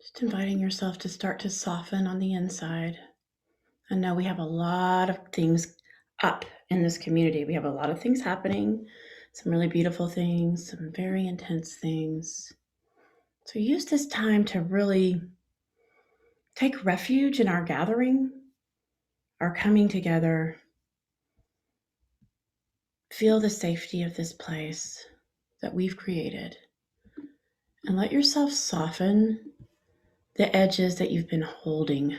Just inviting yourself to start to soften on the inside. I know we have a lot of things up in this community. We have a lot of things happening, some really beautiful things, some very intense things. So use this time to really take refuge in our gathering, our coming together. Feel the safety of this place that we've created. And let yourself soften the edges that you've been holding,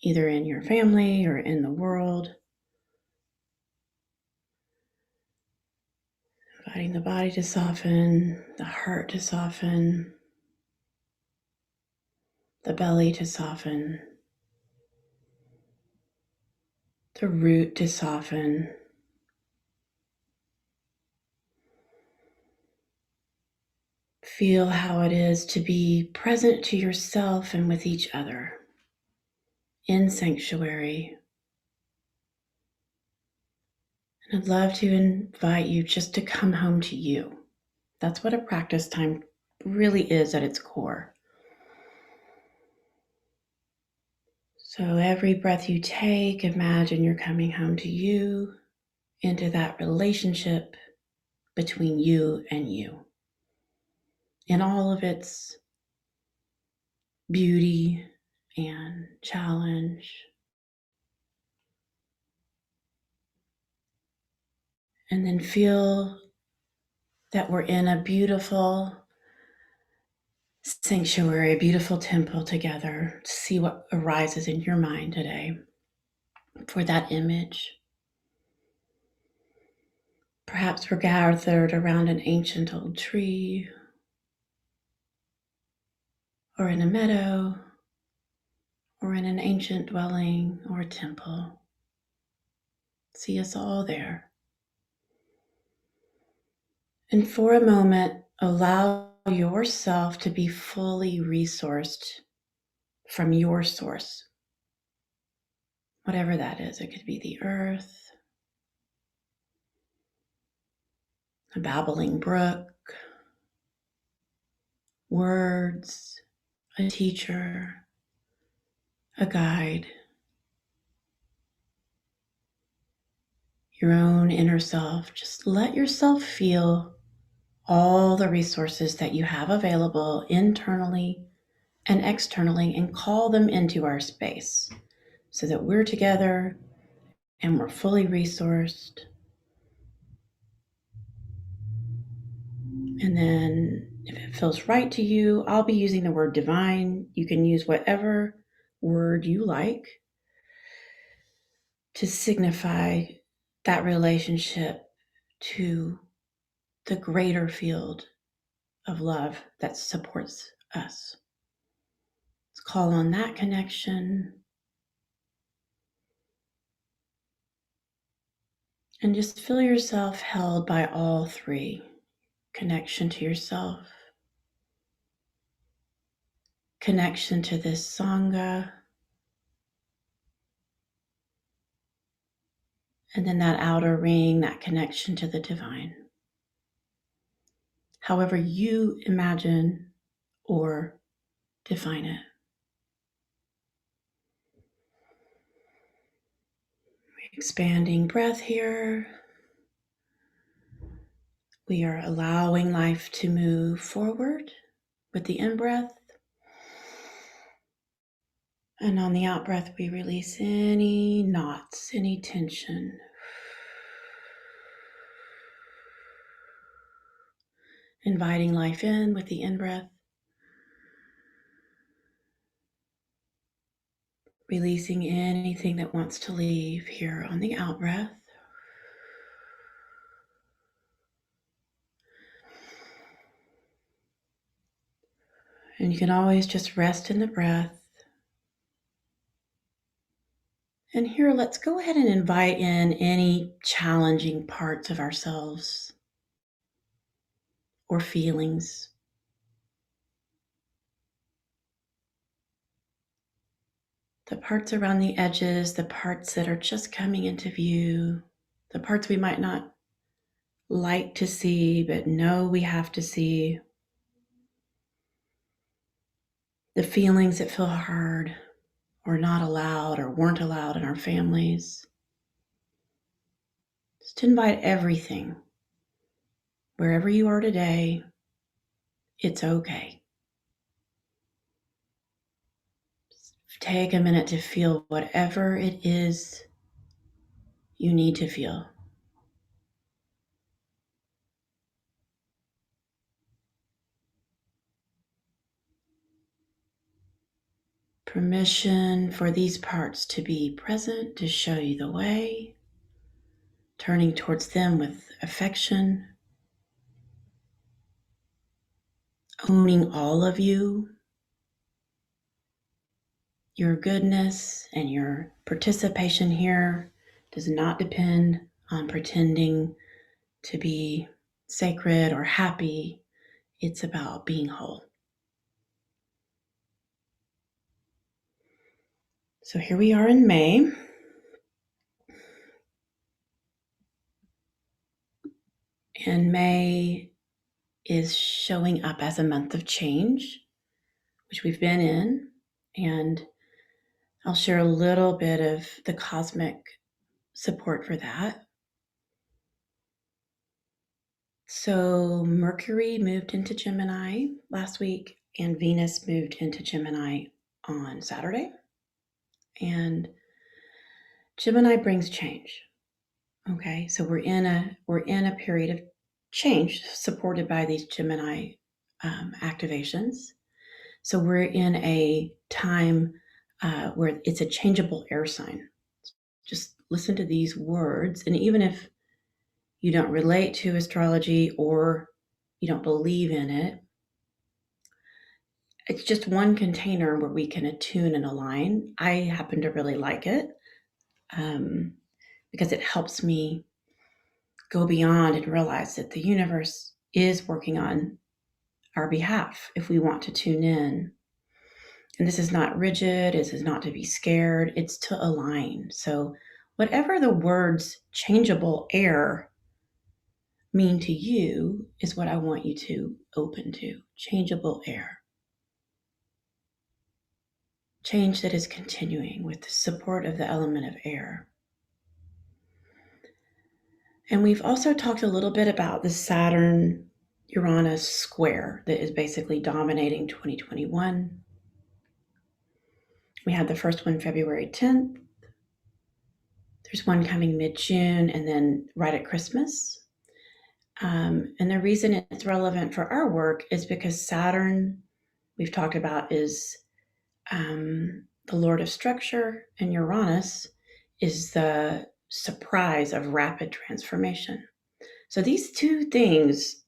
either in your family or in the world. Inviting the body to soften, the heart to soften, the belly to soften, the root to soften. Feel how it is to be present to yourself and with each other in sanctuary. And I'd love to invite you just to come home to you. That's what a practice time really is at its core. So every breath you take, imagine you're coming home to you, into that relationship between you and you, in all of its beauty and challenge. And then feel that we're in a beautiful sanctuary, a beautiful temple together. See what arises in your mind today for that image. Perhaps we're gathered around an ancient old tree, or in a meadow, or in an ancient dwelling or a temple. See us all there. And for a moment, allow yourself to be fully resourced from your source, whatever that is. It could be the earth, a babbling brook, words, a teacher, a guide, your own inner self. Just let yourself feel all the resources that you have available internally and externally, and call them into our space so that we're together and we're fully resourced. And then if it feels right to you, I'll be using the word divine. You can use whatever word you like to signify that relationship to the greater field of love that supports us. Let's call on that connection. And just feel yourself held by all three: connection to yourself, connection to this Sangha, and then that outer ring, that connection to the divine. However you imagine or define it. Expanding breath here. We are allowing life to move forward with the in-breath. And on the out-breath, we release any knots, any tension. Inviting life in with the in-breath. Releasing anything that wants to leave here on the out-breath. And you can always just rest in the breath. And here, let's go ahead and invite in any challenging parts of ourselves or feelings. The parts around the edges, the parts that are just coming into view, the parts we might not like to see, but know we have to see. the feelings that feel hard or not allowed or weren't allowed in our families. Just invite everything. Wherever you are today, it's okay. Just take a minute to feel whatever it is you need to feel. Permission for these parts to be present, to show you the way, turning towards them with affection, owning all of you, your goodness and your participation here does not depend on pretending to be sacred or happy. It's about being whole. So here we are in May. And May is showing up as a month of change, which we've been in. And I'll share a little bit of the cosmic support for that. So Mercury moved into Gemini last week, and Venus moved into Gemini on Saturday. And Gemini brings change. Okay, so we're in a period of change supported by these Gemini activations. So we're in a time where it's a changeable air sign. Just listen to these words, and even if you don't relate to astrology or you don't believe in it, it's just one container where we can attune and align. I happen to really like it because it helps me go beyond and realize that the universe is working on our behalf if we want to tune in. And this is not rigid, this is not to be scared, it's to align. So whatever the words changeable air mean to you is what I want you to open to. Changeable air. Change that is continuing with the support of the element of air. And we've also talked a little bit about the Saturn Uranus square that is basically dominating 2021. We had the first one February 10th. There's one coming mid-June and then right at Christmas. And the reason it's relevant for our work is because Saturn, we've talked about, is the Lord of structure, and Uranus is the surprise of rapid transformation. So these two things,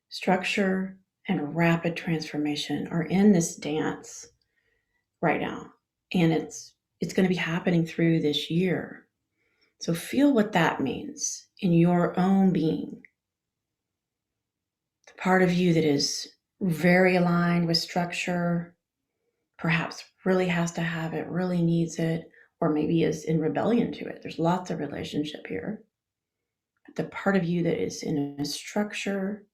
structure and rapid transformation, are in this dance right now. And it's going to be happening through this year. So feel what that means in your own being. The part of you that is very aligned with structure, perhaps really has to have it, really needs it, or maybe is in rebellion to it. There's lots of relationship here. But the part of you that is in a structure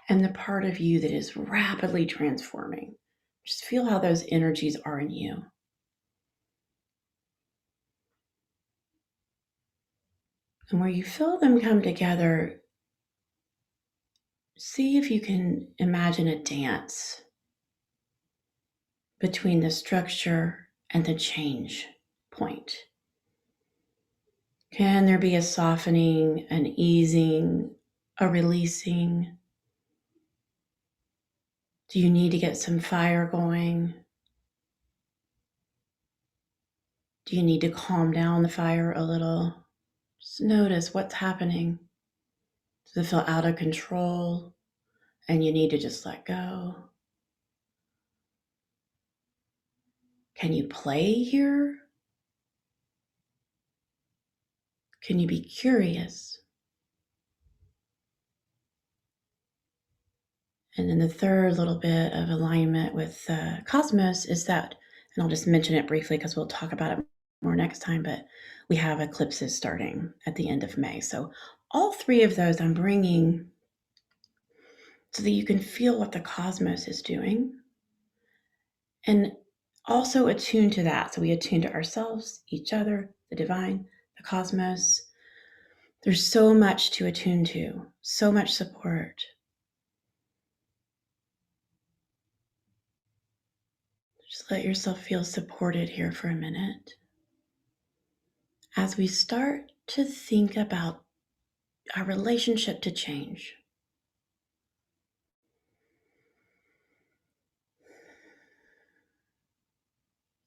and the part of you that is rapidly transforming. Just feel how those energies are in you. And where you feel them come together, see if you can imagine a dance between the structure and the change point. Can there be a softening, an easing, a releasing? Do you need to get some fire going? Do you need to calm down the fire a little? Just notice what's happening. Does it feel out of control and you need to just let go? Can you play here? Can you be curious? And then the third little bit of alignment with the cosmos is that, and I'll just mention it briefly because we'll talk about it more next time, but we have eclipses starting at the end of May. So all three of those I'm bringing so that you can feel what the cosmos is doing. and also attune to that. So we attune to ourselves, each other, the divine, the cosmos. There's so much to attune to, so much support. Just let yourself feel supported here for a minute as we start to think about our relationship to change.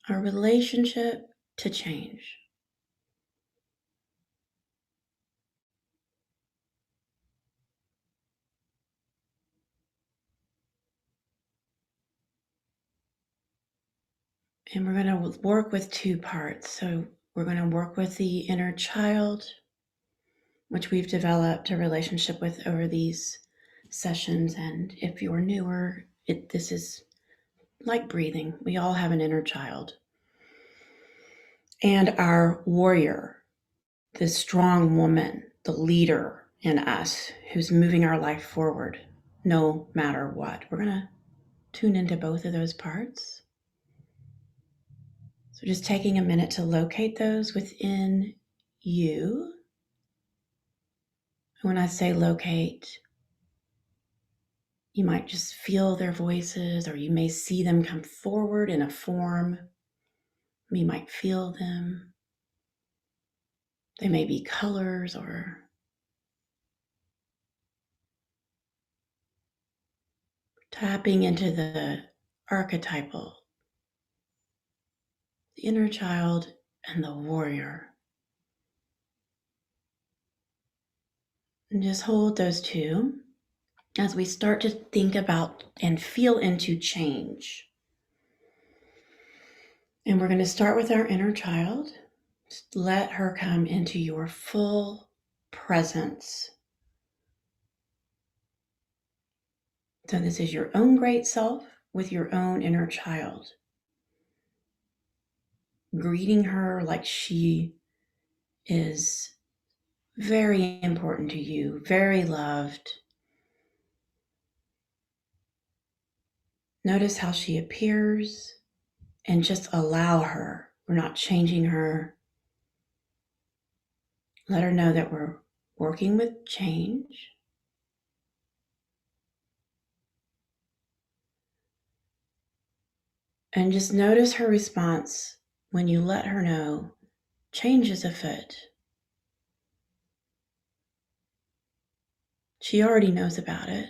Our relationship to change. And we're going to work with two parts. So we're going to work with the inner child, which we've developed a relationship with over these sessions. And if you're newer, this is like breathing. We all have an inner child. And our warrior, the strong woman, the leader in us who's moving our life forward no matter what. We're going to tune into both of those parts. So just taking a minute to locate those within you. When I say locate, you might just feel their voices, or you may see them come forward in a form. You might feel them. They may be colors or tapping into the archetypal, the inner child and the warrior. And just hold those two as we start to think about and feel into change. And we're going to start with our inner child. Just let her come into your full presence. So this is your own great self with your own inner child. Greeting her like she is very important to you, very loved. Notice how she appears and just allow her. We're not changing her. Let her know that we're working with change. And just notice her response when you let her know change is afoot. She already knows about it.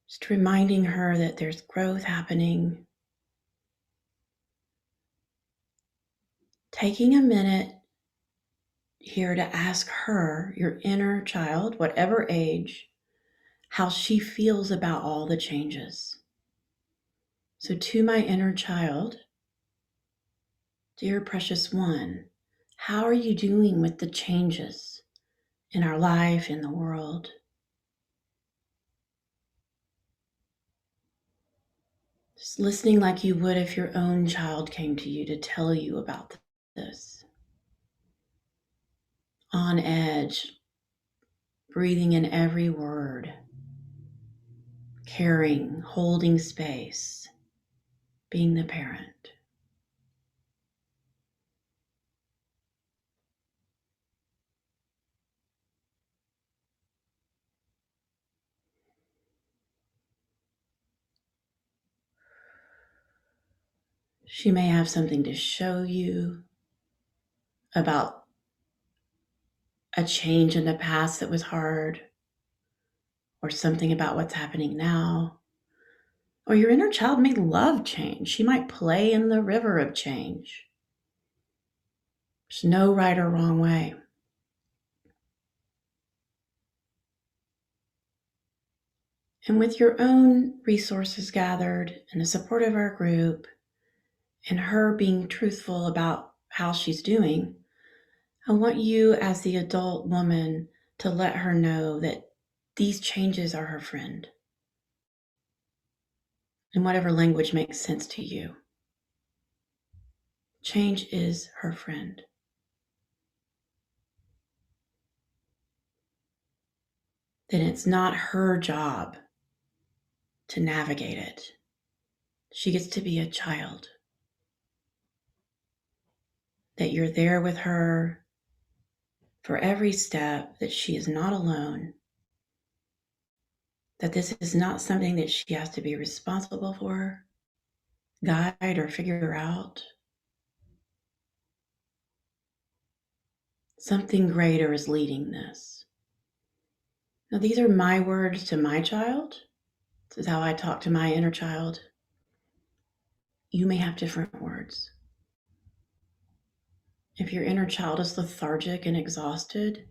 Just reminding her that there's growth happening. Taking a minute here to ask her, your inner child, whatever age, how she feels about all the changes. So to my inner child, dear precious one, how are you doing with the changes in our life, in the world? Just listening like you would if your own child came to you to tell you about this. On edge, breathing in every word, caring, holding space, being the parent. She may have something to show you about a change in the past that was hard, or something about what's happening now. Or your inner child may love change. She might play in the river of change. There's no right or wrong way. And with your own resources gathered and the support of our group, and her being truthful about how she's doing, I want you as the adult woman to let her know that these changes are her friend. In whatever language makes sense to you. Change is her friend. Then it's not her job to navigate it. She gets to be a child. That you're there with her for every step, that she is not alone, that this is not something that she has to be responsible for, guide, or figure out. Something greater is leading this. Now, these are my words to my child. This is how I talk to my inner child. You may have different words. If your inner child is lethargic and exhausted,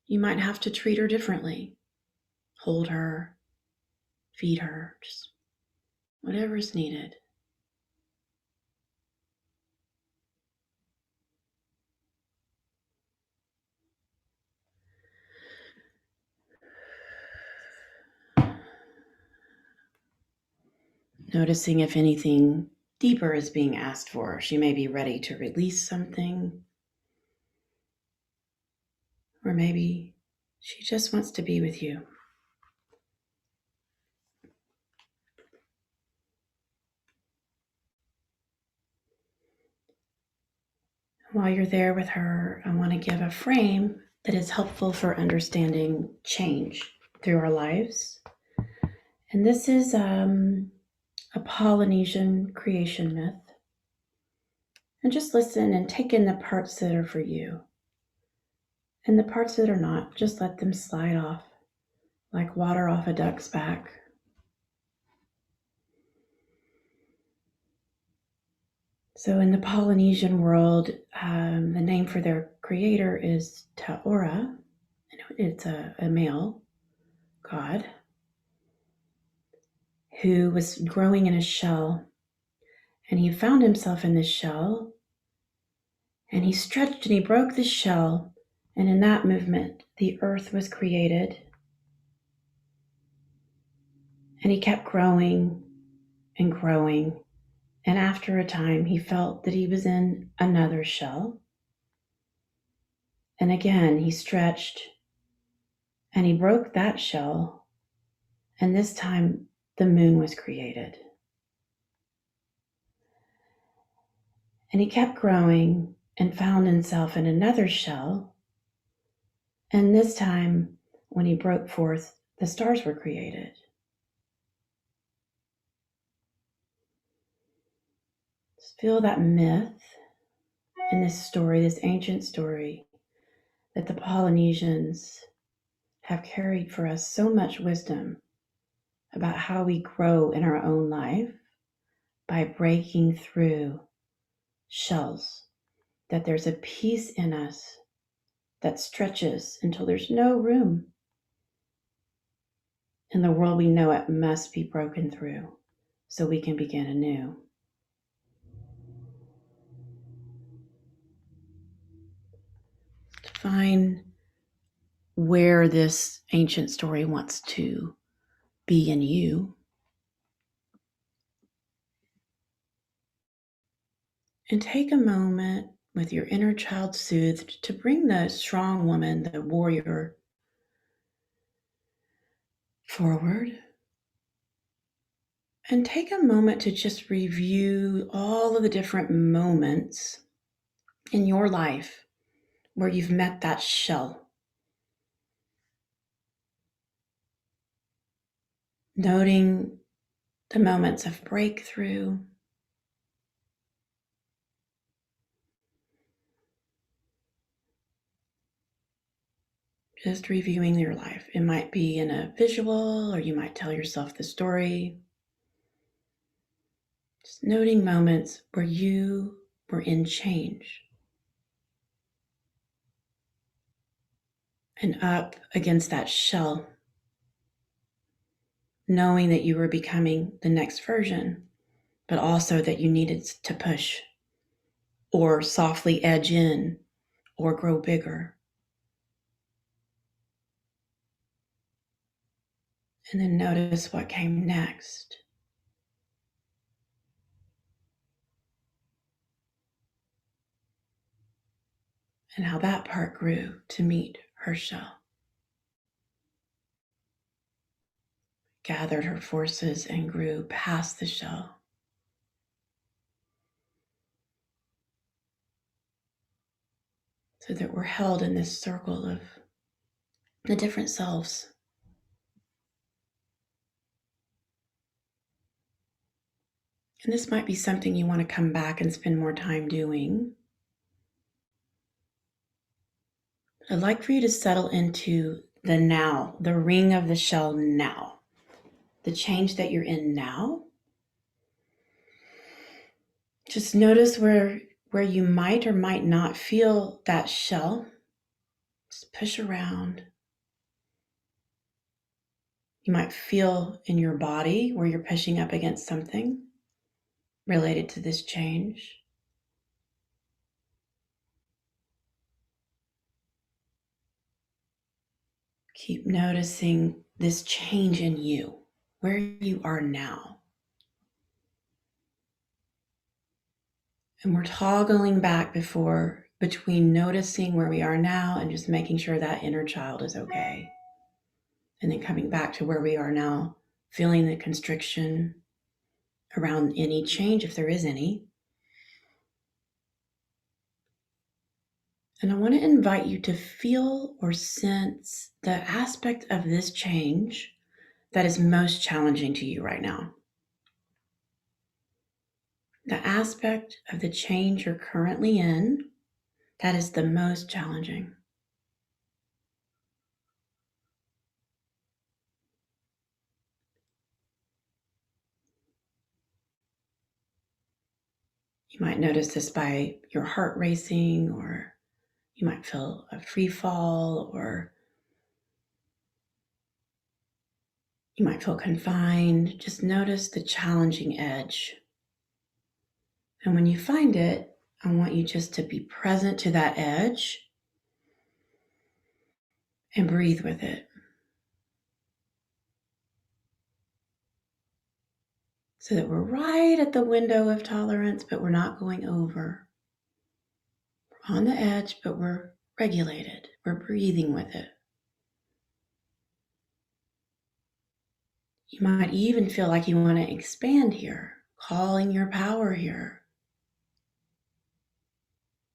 you might have to treat her differently. Hold her, feed her, just whatever is needed. Noticing if anything deeper is being asked for. She may be ready to release something, or maybe she just wants to be with you. While you're there with her, I want to give a frame that is helpful for understanding change through our lives. And this is a Polynesian creation myth. And just listen and take in the parts that are for you. And the parts that are not, just let them slide off like water off a duck's back. So in the Polynesian world, the name for their creator is Taora. It's a male god who was growing in a shell. And he found himself in this shell. And he stretched and he broke the shell. And in that movement, the earth was created. And he kept growing and growing. And after a time, he felt that he was in another shell. And again, he stretched and he broke that shell. And this time, the moon was created. And he kept growing and found himself in another shell. And this time, when he broke forth, the stars were created. Just feel that myth in this story, this ancient story, that the Polynesians have carried for us so much wisdom about how we grow in our own life by breaking through shells, that there's a piece in us that stretches until there's no room. In the world we know it must be broken through so we can begin anew. Find where this ancient story wants to be in you. And take a moment with your inner child soothed to bring the strong woman, the warrior, forward. And take a moment to just review all of the different moments in your life where you've met that shell. Noting the moments of breakthrough. Just reviewing your life. It might be in a visual, or you might tell yourself the story. Just noting moments where you were in change. And up against that shell, knowing that you were becoming the next version, but also that you needed to push or softly edge in or grow bigger. And then notice what came next. And how that part grew to meet her shell. Gathered her forces and grew past the shell. so that we're held in this circle of the different selves. And this might be something you want to come back and spend more time doing. I'd like for you to settle into the now, the ring of the shell now, the change that you're in now. Just notice where you might or might not feel that shell. Just push around. You might feel in your body where you're pushing up against something related to this change. Keep noticing this change in you, where you are now. And we're toggling back between noticing where we are now and just making sure that inner child is okay. And then coming back to where we are now, feeling the constriction around any change, if there is any. And I want to invite you to feel or sense the aspect of this change that is most challenging to you right now. The aspect of the change you're currently in that is the most challenging. You might notice this by your heart racing, or you might feel a free fall, or you might feel confined. Just notice the challenging edge. And when you find it, I want you just to be present to that edge and breathe with it. So that we're right at the window of tolerance, but we're not going over. We're on the edge, but we're regulated. We're breathing with it. You might even feel like you want to expand here, calling your power here.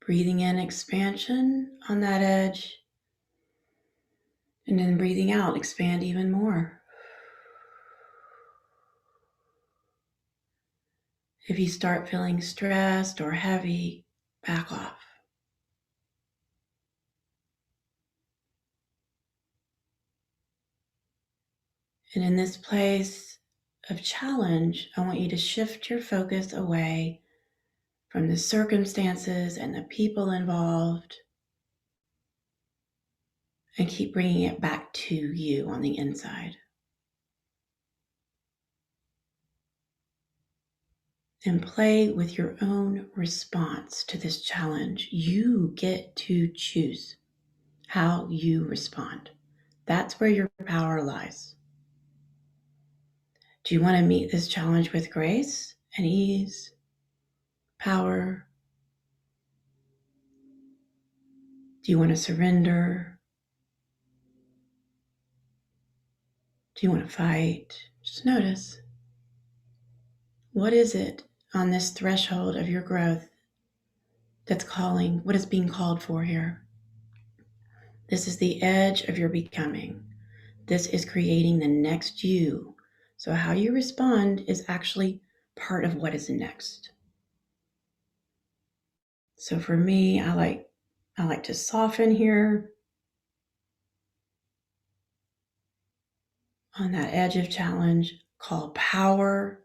Breathing in expansion on that edge, and then breathing out, expand even more. If you start feeling stressed or heavy, back off. And in this place of challenge, I want you to shift your focus away from the circumstances and the people involved, and keep bringing it back to you on the inside. And play with your own response to this challenge. You get to choose how you respond. That's where your power lies. Do you want to meet this challenge with grace and ease, power? Do you want to surrender? Do you want to fight? Just notice. What is it on this threshold of your growth that's calling? What is being called for here? This is the edge of your becoming. This is creating the next you. So how you respond is actually part of what is next. So for me, I like to soften here on that edge of challenge, call power.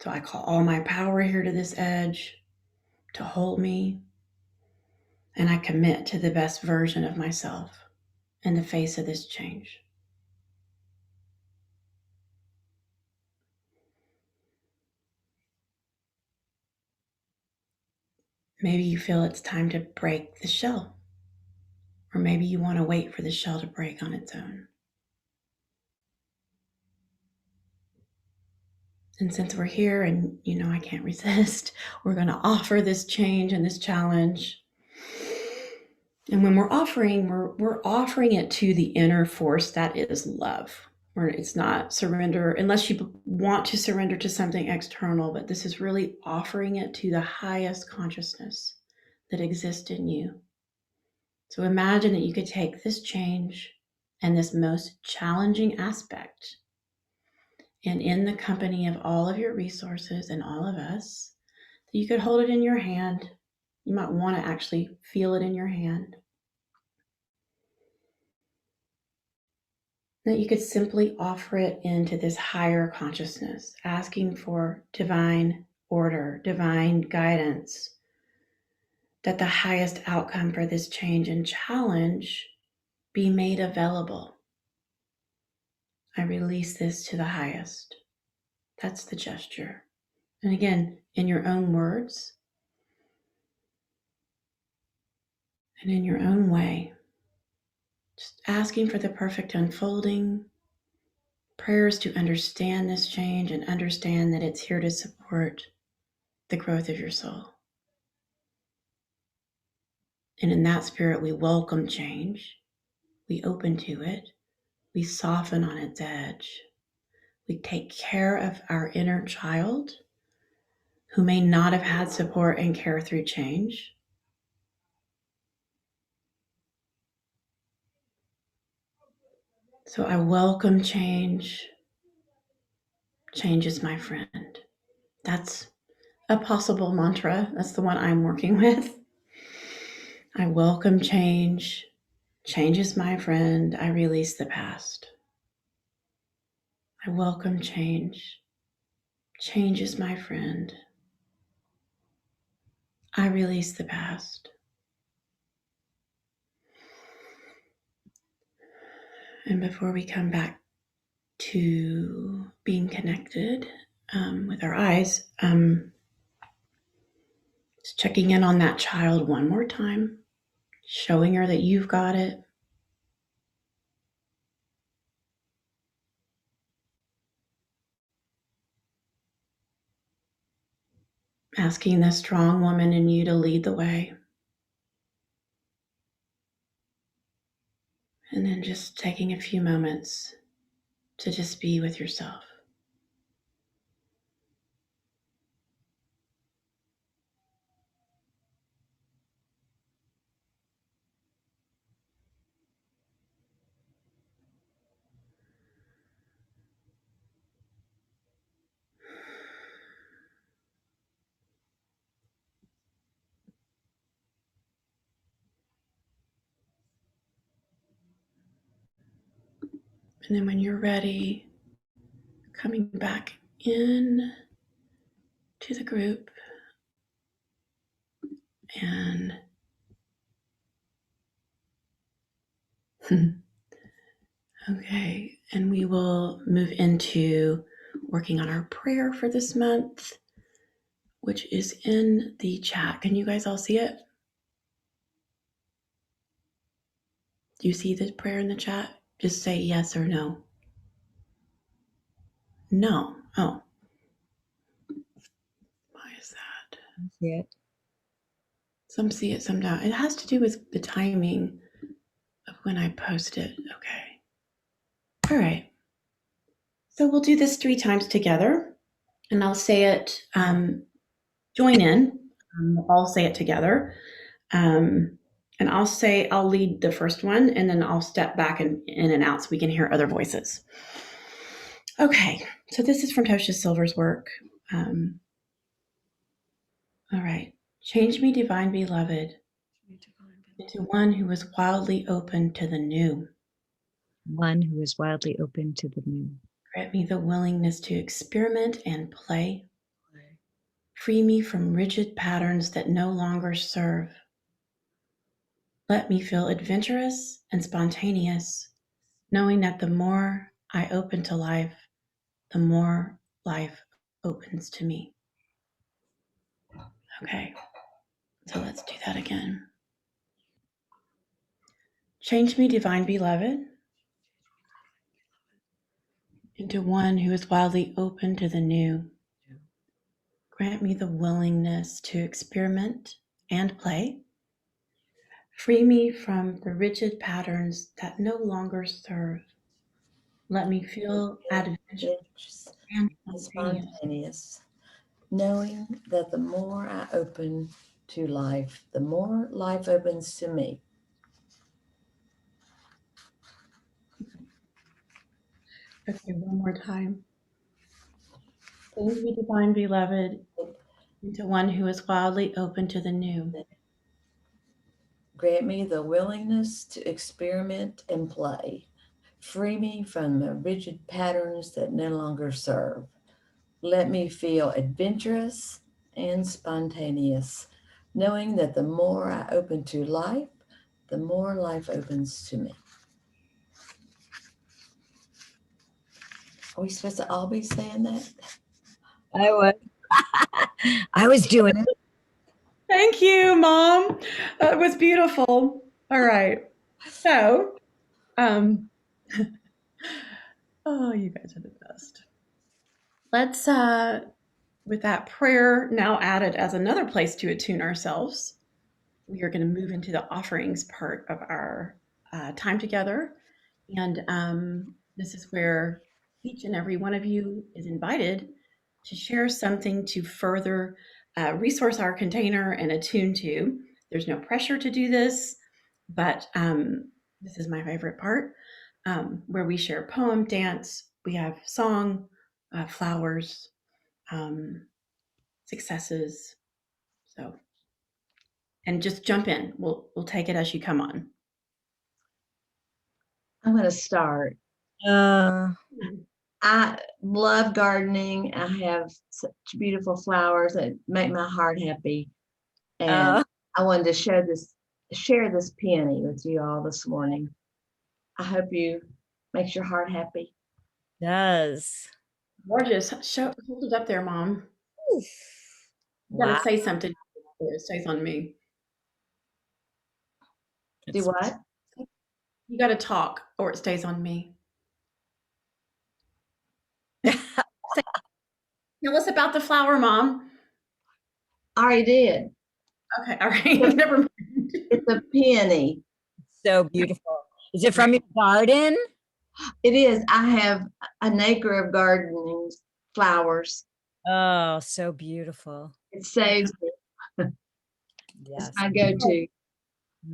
So I call all my power here to this edge to hold me. And I commit to the best version of myself in the face of this change. Maybe you feel it's time to break the shell, or maybe you want to wait for the shell to break on its own. And since we're here and I can't resist, we're going to offer this change and this challenge. And when we're offering it to the inner force that is love. Or it's not surrender, unless you want to surrender to something external, but this is really offering it to the highest consciousness that exists in you. So imagine that you could take this change and this most challenging aspect, and in the company of all of your resources and all of us, that you could hold it in your hand. You might want to actually feel it in your hand. That you could simply offer it into this higher consciousness, asking for divine order, divine guidance, that the highest outcome for this change and challenge be made available. I release this to the highest. That's the gesture. And again, in your own words and in your own way, just asking for the perfect unfolding, prayers to understand this change and understand that it's here to support the growth of your soul. And in that spirit, we welcome change. We open to it. We soften on its edge. We take care of our inner child who may not have had support and care through change. So I welcome change. Change is my friend. That's a possible mantra. That's the one I'm working with. I welcome change. Change is my friend. I release the past. I welcome change. Change is my friend. I release the past. And before we come back to being connected with our eyes, just checking in on that child one more time, showing her that you've got it. Asking the strong woman in you to lead the way. And then just taking a few moments to just be with yourself. And then when you're ready, coming back in to the group and okay, and we will move into working on our prayer for this month, which is in the chat. Can you guys all see it? Do you see the prayer in the chat? Just say yes or no. No. Oh. Why is that? I see it. Some see it, some don't. It has to do with the timing of when I post it. Okay. All right. So we'll do this 3 times together, and I'll say it. Join in. We'll all say it together. And I'll lead the first one, and then I'll step back and in and out so we can hear other voices. Okay, so this is from Tosha Silver's work. All right. Change me, divine beloved, into one who is wildly open to the new. One who is wildly open to the new. Grant me the willingness to experiment and play. Free me from rigid patterns that no longer serve. Let me feel adventurous and spontaneous, knowing that the more I open to life, the more life opens to me. Okay, so let's do that again. Change me, divine beloved, into one who is wildly open to the new. Grant me the willingness to experiment and play. Free me from the rigid patterns that no longer serve. Let me feel adventurous and spontaneous, knowing that the more I open to life, the more life opens to me. Okay, one more time. Things we define, beloved, into one who is wildly open to the new. Grant me the willingness to experiment and play. Free me from the rigid patterns that no longer serve. Let me feel adventurous and spontaneous, knowing that the more I open to life, the more life opens to me. Are we supposed to all be saying that? I was. I was doing it. Thank you, Mom. That was beautiful. All right. So, um, oh, you guys are the best. Let's, with that prayer now added as another place to attune ourselves, we are going to move into the offerings part of our time together. And this is where each and every one of you is invited to share something to further resource our container and attune to. There's no pressure to do this, but this is my favorite part, where we share poem, dance, we have song, flowers, successes. So, and just jump in. We'll take it as you come on. I'm going to start. I love gardening. I have such beautiful flowers that make my heart happy. And I wanted to share this peony with you all this morning. I hope you makes your heart happy. Does. Gorgeous. Hold it up there, Mom. You Wow. gotta say something. It stays on me. Do what? You gotta talk, or it stays on me. Tell us about the flower, Mom. I already did. Okay, all right. Never mind. It's a peony. So beautiful. Is it from your garden? It is. I have an acre of gardening flowers. Oh, so beautiful. It saves me. Yes. It's my go-to.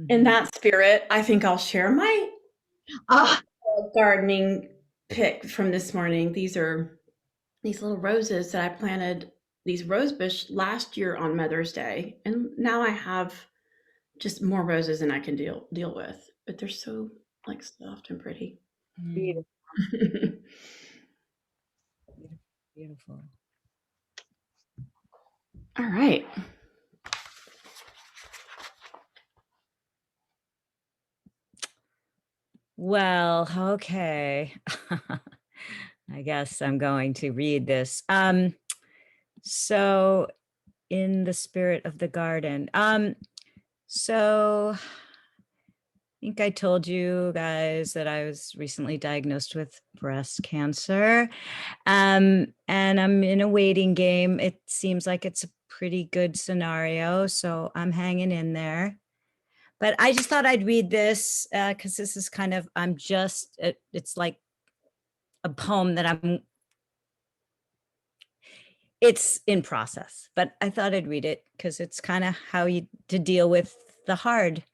In that spirit, I think I'll share my gardening pick from this morning. These are these little roses that I planted, these rose bush last year on Mother's Day, and now I have just more roses than I can deal with. But they're so like soft and pretty. Beautiful. Beautiful. All right. Well, okay. I guess I'm going to read this. So in the spirit of the garden. So I think I told you guys that I was recently diagnosed with breast cancer. And I'm in a waiting game. It seems like it's a pretty good scenario, so I'm hanging in there. But I just thought I'd read this because this is kind of, it's like a poem that it's in process, but I thought I'd read it because it's kind of how to deal with the hard.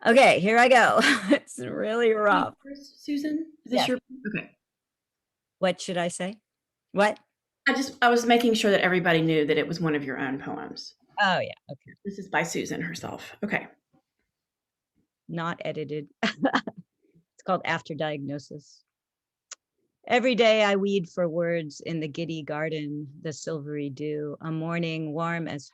Okay, here I go. It's really rough. Susan, is this your, okay. What should I say? What? I was making sure that everybody knew that it was one of your own poems. Oh yeah, okay. This is by Susan herself. Okay. Not edited. It's called After Diagnosis. Every day I weed for words in the giddy garden, the silvery dew, a morning warm as